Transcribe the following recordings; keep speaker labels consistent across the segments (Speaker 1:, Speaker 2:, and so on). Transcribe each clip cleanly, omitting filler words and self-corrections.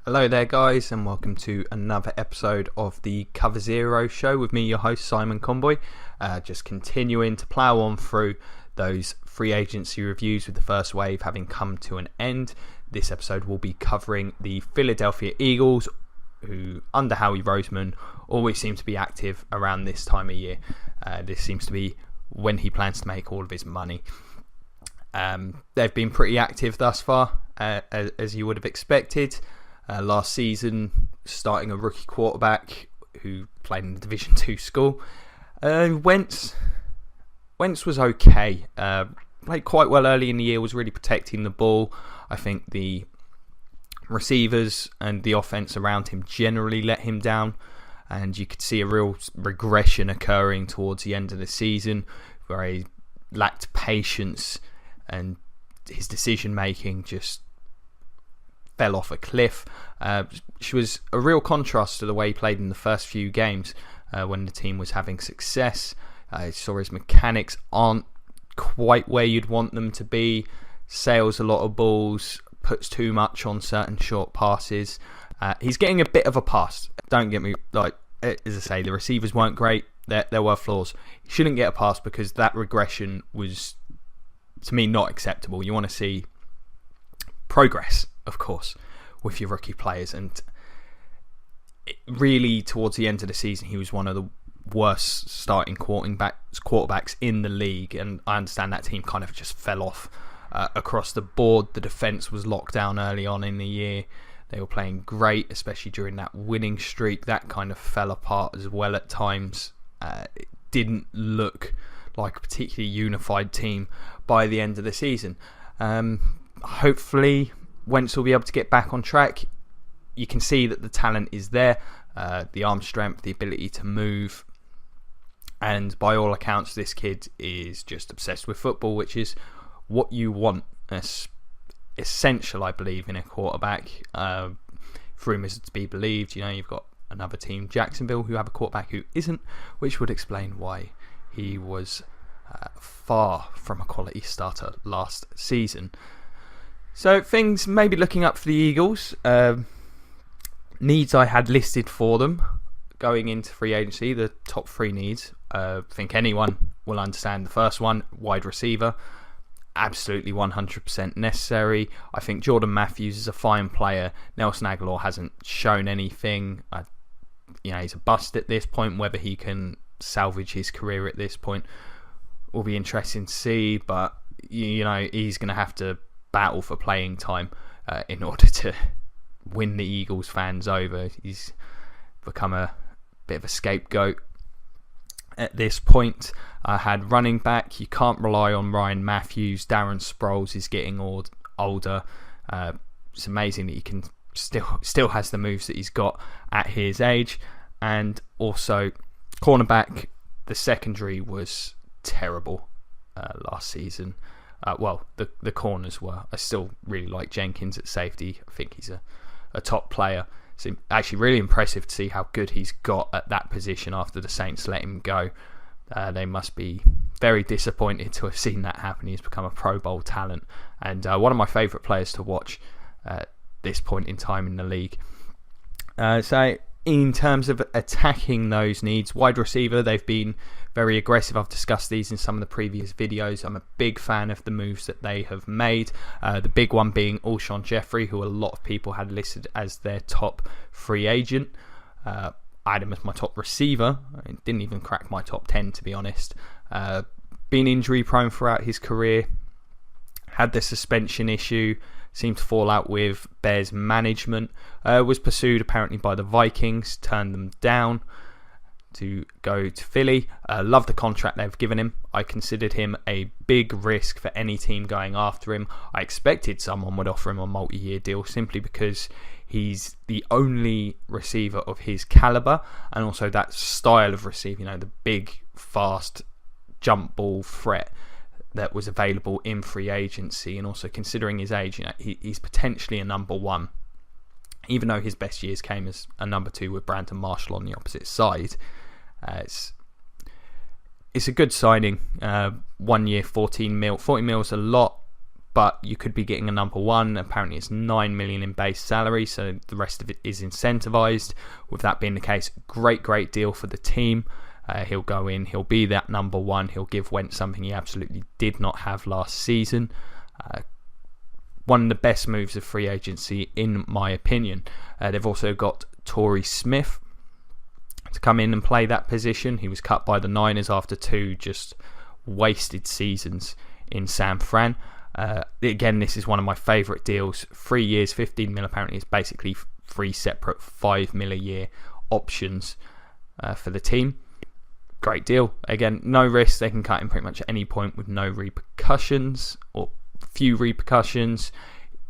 Speaker 1: Hello there, guys, and welcome to another episode of the Cover Zero show with me, your host, Simon Conboy. Just continuing to plough on through those free agency reviews with the first wave having come to an end. This episode will be covering the Philadelphia Eagles, who, under Howie Roseman, always seem to be active around this time of year. This seems to be when he plans to make all of his money. They've been pretty active thus far, as you would have expected. Last season, starting a rookie quarterback who played in the Division 2 school. Wentz was okay. Played quite well early in the year, was really protecting the ball. I think the receivers and the offense around him generally let him down, and you could see a real regression occurring towards the end of the season where he lacked patience and his decision making just fell off a cliff, which was a real contrast to the way he played in the first few games when the team was having success. I saw his mechanics aren't quite where you'd want them to be, sails a lot of balls, puts too much on certain short passes. He's getting a bit of a pass. Don't get me, as I say, the receivers weren't great. There were flaws. He shouldn't get a pass because that regression was, to me, not acceptable. You want to see progress, of course, with your rookie players, and really towards the end of the season he was one of the worst starting quarterbacks in the league, and I understand that team kind of just fell off across the board. The defense was locked down early on in the year. They were playing great, especially during that winning streak. That kind of fell apart as well at times. It didn't look like a particularly unified team by the end of the season. Hopefully Wentz will be able to get back on track. You can see that the talent is there, the arm strength, the ability to move, and by all accounts this kid is just obsessed with football, which is what you want. It's essential, I believe, in a quarterback. If rumours to be believed, you've got another team, Jacksonville, who have a quarterback who isn't, which would explain why he was far from a quality starter last season. So things maybe looking up for the Eagles. Needs I had listed for them going into free agency, the top three needs. I think anyone will understand the first one, wide receiver. Absolutely 100% necessary. I think Jordan Matthews is a fine player. Nelson Aguilar hasn't shown anything. He's a bust at this point. Whether he can salvage his career at this point will be interesting to see, but he's going to have to battle for playing time in order to win the Eagles fans over. He's become a bit of a scapegoat at this point. I had running back. You can't rely on Ryan Matthews. Darren Sproles is getting older. It's amazing that he can still has the moves that he's got at his age. And also cornerback, the secondary was terrible last season. The corners were. I still really like Jenkins at safety. I think he's a top player. It's actually really impressive to see how good he's got at that position after the Saints let him go. They must be very disappointed to have seen that happen. He's become a Pro Bowl talent and one of my favourite players to watch at this point in time in the league. So in terms of attacking those needs, wide receiver, they've been very aggressive. I've discussed these in some of the previous videos. I'm a big fan of the moves that they have made. The big one being Alshon Jeffrey, who a lot of people had listed as their top free agent. I had him as my top receiver. I didn't even crack my top 10, to be honest. Been injury prone throughout his career. Had the suspension issue. Seemed to fall out with Bears management. Was pursued apparently by the Vikings. Turned them down to go to Philly. Love the contract they've given him. I considered him a big risk for any team going after him. I expected someone would offer him a multi-year deal simply because he's the only receiver of his caliber and also that style of receiver, the big, fast, jump ball threat that was available in free agency. And also considering his age, he's potentially a number one, even though his best years came as a number two with Brandon Marshall on the opposite side. It's a good signing. 1 year, 14 mil. 40 mil is a lot, but you could be getting a number one. Apparently it's 9 million in base salary, so the rest of it is incentivized. With that being the case, great deal for the team. He'll go in, he'll be that number one, he'll give Wentz something he absolutely did not have last season. One of the best moves of free agency, in my opinion. They've also got Torrey Smith to come in and play that position. He was cut by the Niners after 2 just wasted seasons in San Fran. Again, this is one of my favourite deals. 3 years, 15 mil apparently. It's basically 3 separate 5 mil a year options for the team. Great deal. Again, no risk. They can cut him pretty much at any point with no repercussions, or few repercussions.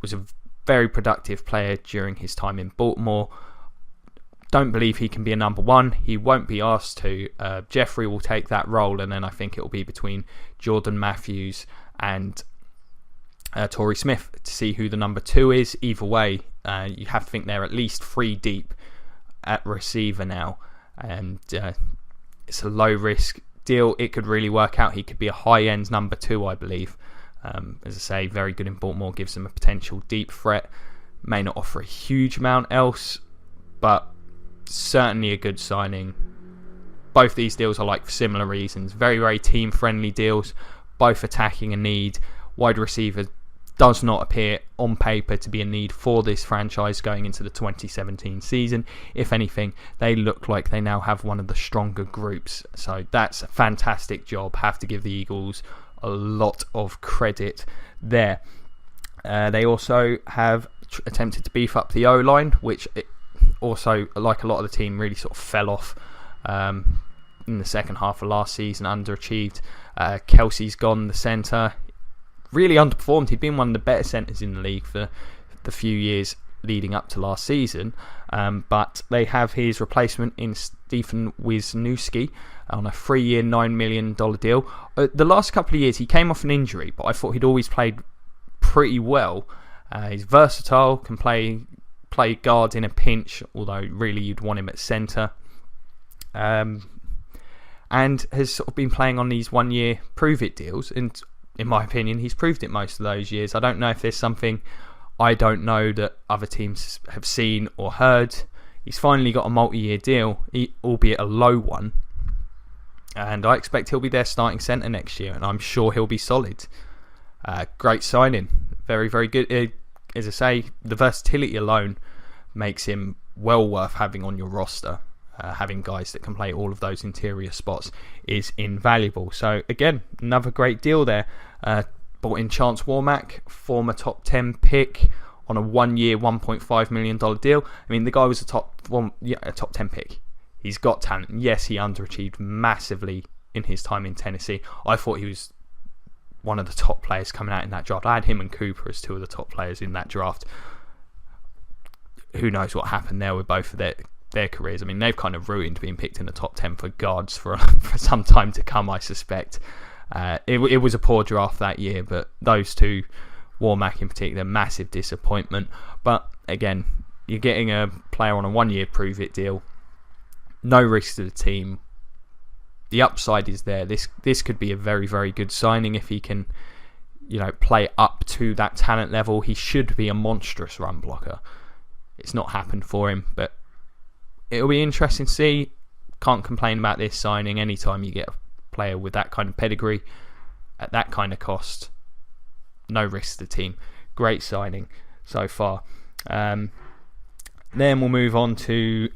Speaker 1: Was a very productive player during his time in Baltimore. Don't believe he can be a number one. He won't be asked to. Jeffrey will take that role, and then I think it will be between Jordan Matthews and Torrey Smith to see who the number 2 is. Either way, you have to think they're at least 3 deep at receiver now, and it's a low risk deal. It could really work out. He could be a high end number 2, I believe. As I say, very good in Baltimore, gives them a potential deep threat. May not offer a huge amount else, but certainly a good signing. Both these deals are like for similar reasons. Very team friendly deals, both attacking a need. Wide receiver does not appear on paper to be a need for this franchise going into the 2017 season. If anything, they look like they now have one of the stronger groups. So that's a fantastic job. Have to give the Eagles a lot of credit there. They also have attempted to beef up the O-line, which also, like a lot of the team, really sort of fell off in the second half of last season, underachieved. Kelsey's gone, the centre. Really underperformed. He'd been one of the better centres in the league for the few years leading up to last season. But they have his replacement in Stephen Wisniewski on a 3-year, $9 million deal. The last couple of years, he came off an injury, but I thought he'd always played pretty well. He's versatile, can play guard in a pinch, although really you'd want him at centre. And has sort of been playing on these 1-year prove-it deals. And in my opinion, he's proved it most of those years. I don't know if there's something I don't know that other teams have seen or heard. He's finally got a multi-year deal, albeit a low one. And I expect he'll be their starting centre next year, and I'm sure he'll be solid. Great signing. Very good. As I say, the versatility alone makes him well worth having on your roster. Having guys that can play all of those interior spots is invaluable. So again, another great deal there. Bought in Chance Warmack, former top 10 pick, on a 1-year, $1.5 million deal. I mean, the guy was a top 10 pick. He's got talent. Yes, he underachieved massively in his time in Tennessee. I thought he was one of the top players coming out in that draft. I had him and Cooper as 2 of the top players in that draft. Who knows what happened there with both of their careers. I mean, they've kind of ruined being picked in the top 10 for guards for some time to come, I suspect. It was a poor draft that year, but those 2, Warmack in particular, massive disappointment. But again, you're getting a player on a 1-year prove-it deal. No risk to the team. The upside is there. This could be a very good signing if he can, play up to that talent level. He should be a monstrous run blocker. It's not happened for him, but it'll be interesting to see. Can't complain about this signing. Anytime you get a player with that kind of pedigree at that kind of cost, no risk to the team. Great signing so far. Then we'll move on to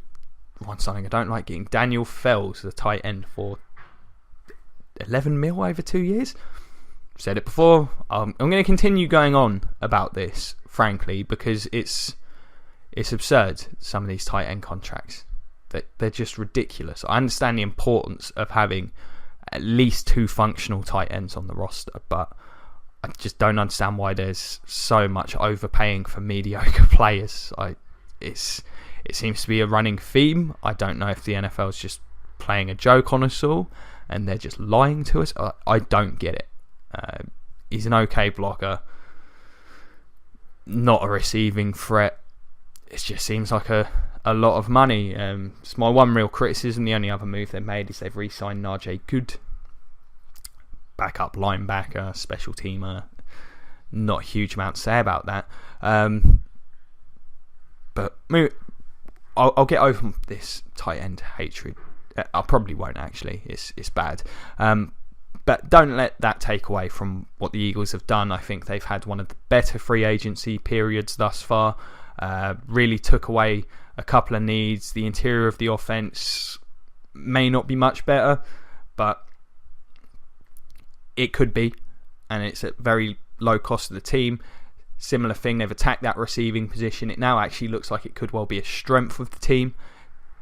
Speaker 1: one signing I don't like getting. Daniel Fells, the tight end, for 11 mil over 2 years. I've said it before. I'm going to continue going on about this, frankly, because it's absurd, some of these tight end contracts. They're just ridiculous. I understand the importance of having at least 2 functional tight ends on the roster, but I just don't understand why there's so much overpaying for mediocre players. It seems to be a running theme. I don't know if the NFL is just playing a joke on us all and they're just lying to us. I don't get it. He's an okay blocker, not a receiving threat. It just seems like a lot of money. It's my one real criticism. The only other move they've made is they've re-signed Najee Good, backup linebacker, special teamer, not a huge amount to say about that. But I'll get over this tight end hatred. I probably won't, actually. It's bad. But don't let that take away from what the Eagles have done. I think they've had one of the better free agency periods thus far. Really took away a couple of needs. The interior of the offense may not be much better, but it could be. And it's at very low cost to the team. Similar thing, they've attacked that receiving position. It now actually looks like it could well be a strength of the team.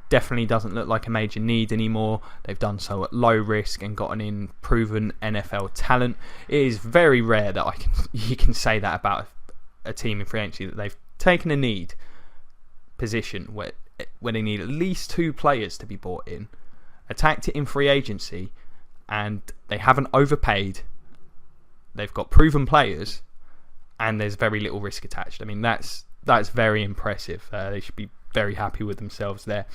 Speaker 1: Definitely doesn't look like a major need anymore. They've done so at low risk and gotten in proven NFL talent. It is very rare that you can say that about a team in free agency, that they've taken a need position where they need at least 2 players to be bought in, attacked it in free agency, and they haven't overpaid. They've got proven players, and there's very little risk attached. I mean, that's very impressive. They should be very happy with themselves there.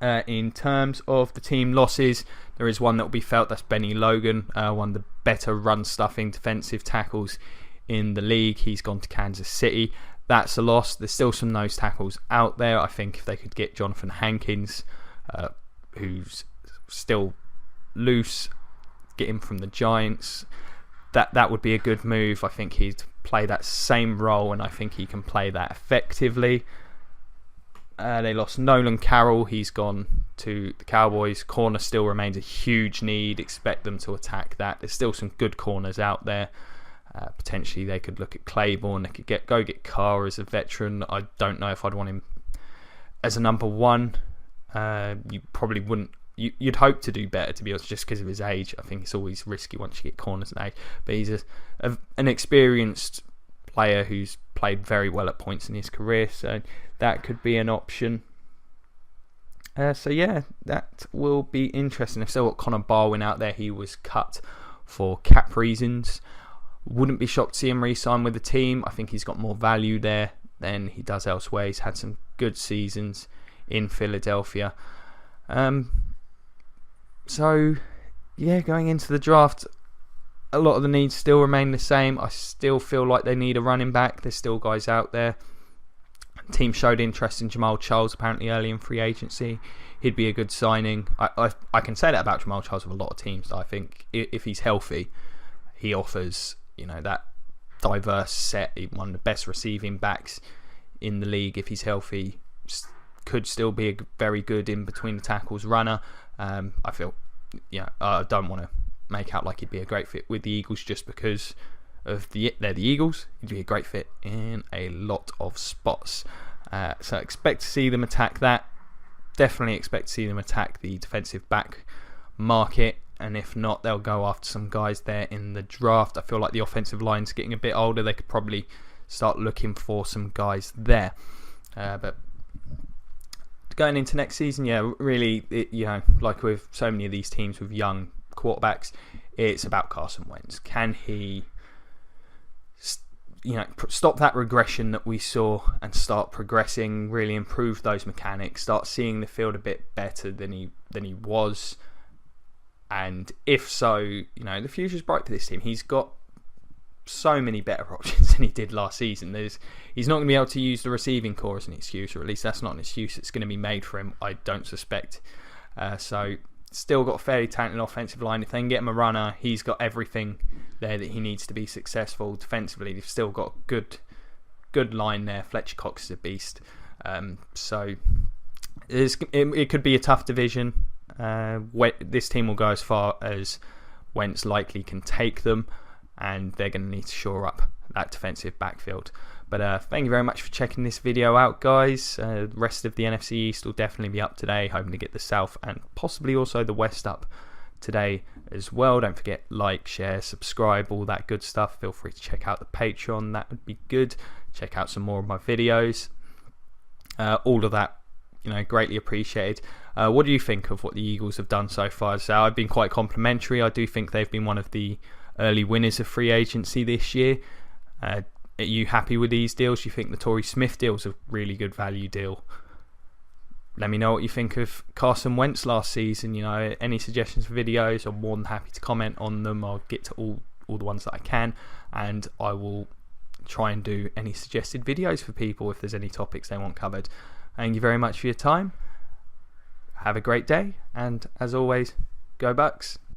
Speaker 1: In terms of the team losses, there is one that will be felt. That's Benny Logan, one of the better run-stuffing defensive tackles in the league. He's gone to Kansas City. That's a loss. There's still some nose tackles out there. I think if they could get Jonathan Hankins, who's still loose, get him from the Giants, that would be a good move. I think he'd play that same role, and I think he can play that effectively. They lost Nolan Carroll. He's gone to the Cowboys. Corner still remains a huge need. Expect them to attack that. There's still some good corners out there. Potentially they could look at Claiborne. They could go get Carr as a veteran. I don't know if I'd want him as a number 1. You probably wouldn't. You'd hope to do better, to be honest, just because of his age. I think it's always risky once you get corners at age. But he's an experienced player who's played very well at points in his career, so that could be an option. So yeah, that will be interesting. I've still got Connor Barwin out there. He was cut for cap reasons. Wouldn't be shocked to see him re-sign with the team. I think he's got more value there than he does elsewhere. He's had some good seasons in Philadelphia. So yeah, going into the draft, a lot of the needs still remain the same. I still feel like they need a running back. There's still guys out there. The team showed interest in Jamal Charles apparently early in free agency. He'd be a good signing. I can say that about Jamal Charles with a lot of teams. I think if he's healthy, he offers that diverse set. One of the best receiving backs in the league. If he's healthy, could still be a very good in between the tackles runner. I feel, I don't want to make out like he'd be a great fit with the Eagles just because of they're the Eagles. He'd be a great fit in a lot of spots. So expect to see them attack that. Definitely expect to see them attack the defensive back market, and if not, they'll go after some guys there in the draft. I feel like the offensive line's getting a bit older. They could probably start looking for some guys there. But going into next season, really, like with so many of these teams with young quarterbacks, it's about Carson Wentz. Can he stop that regression that we saw and start progressing, really improve those mechanics, start seeing the field a bit better than he was? And if so, the future's bright for this team. He's got so many better options than he did last season. He's not going to be able to use the receiving core as an excuse, or at least that's not an excuse that's going to be made for him, I don't suspect. So still got a fairly talented offensive line. If they can get him a runner, he's got everything there that he needs to be successful. Defensively, they've still got a good line there. Fletcher Cox is a beast. So it could be a tough division. This team will go as far as Wentz likely can take them, and they're going to need to shore up that defensive backfield. But thank you very much for checking this video out, guys. The rest of the NFC East will definitely be up today, hoping to get the South and possibly also the West up today as well. Don't forget, like, share, subscribe, all that good stuff. Feel free to check out the Patreon, that would be good. Check out some more of my videos. All of that, greatly appreciated. What do you think of what the Eagles have done so far? So I've been quite complimentary. I do think they've been one of the early winners of free agency this year. Are you happy with these deals? Do you think the Torrey Smith deal's a really good value deal? Let me know what you think of Carson Wentz last season. Any suggestions for videos? I'm more than happy to comment on them. I'll get to all the ones that I can, and I will try and do any suggested videos for people if there's any topics they want covered. Thank you very much for your time. Have a great day, and as always, go Bucks.